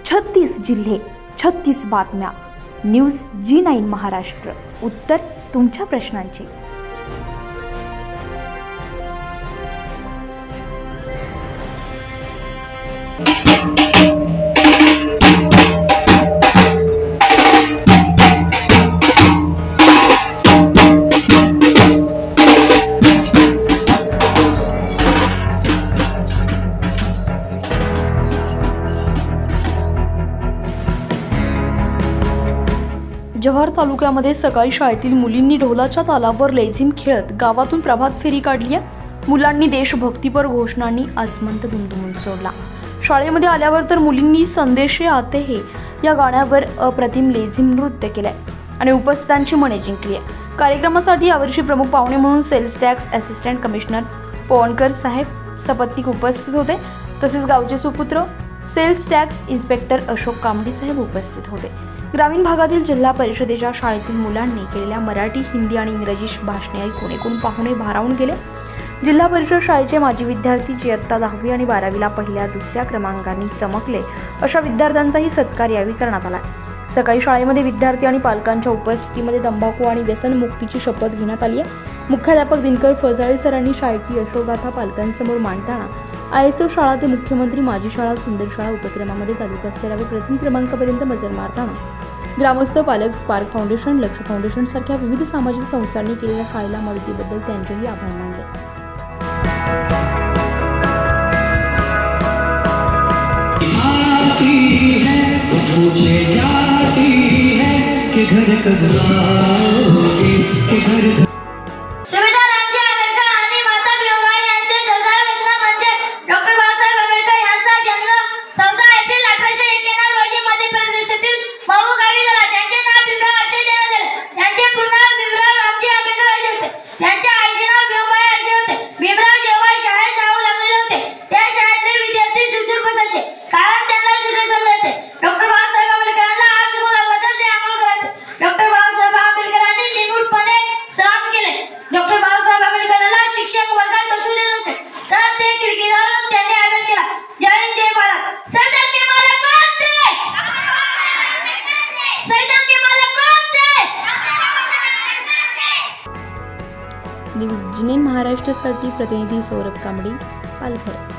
36 जिल्हे, 36 बातम्या. News G9 Maharashtra. उत्तर तुमच्या प्रश्नांची. जव्हार तालुक्यामध्ये सकाळी शाळेतील मुलींनी ढोलाच्या तालावर लेझिम खेळत गावातून प्रभात फेरी काढली आहे. मुलांनी देशभक्तीपर घोषणांनी आसमंत दुमदुमून सोडला. शाळेमध्ये आल्यावर तर मुलींनी संदेशे आते हे या गाण्यावर अप्रतिम लेझिम नृत्य केलंय आणि उपस्थितांची मने जिंकली आहे. कार्यक्रमासाठी यावर्षी प्रमुख पाहुणे म्हणून सेल्स टॅक्स असिस्टंट कमिशनर पवनकर साहेब सपत्नीक उपस्थित होते. तसेच गावचे सुपुत्र cells tax inspector Ashok Kamdi साहेब उपस्थित होते. ग्रामीण भागातील जिल्हा परिषदेच्या शाळेतील मुलांनी केलेल्या मराठी, हिंदी आणि इंग्रजी भाषणे ऐकून एकूण पाहुणे भारावून गेले. जिल्हा परिषद शाळेचे माजी विद्यार्थी जे इयत्ता 10वी आणि 12वीला पहिल्या दुसऱ्या क्रमांकांनी चमकले अशा विद्यार्थ्यांचाही सत्कार यावेळी करण्यात आला. सकाळी शाळेमध्ये विद्यार्थी आणि पालकांच्या उपस्थितीमध्ये तंबाखू आणि व्यसनमुक्तीची शपथ घेण्यात आली आहे. मुख्याध्यापक दिनकर फळजाळे सरांनी शाळेची यशोगाथा पालकांसमोर मांडताना ISO शाळा ते मुख्यमंत्री माझी शाळा सुंदर शाळा उपक्रमामध्ये तालुका स्तरावर प्रथम क्रमांकापर्यंत मजल मारताना ग्रामस्थ, पालक, स्पार्क फाउंडेशन, लक्ष फाउंडेशन सारख्या विविध सामाजिक संस्थांनी केलेल्या शाळेला मदतीबद्दल त्यांचेही आभार मानले. न्यूज G9 महाराष्ट्रासाठी प्रतिनिधी सौरभ कांबडी, पालघर.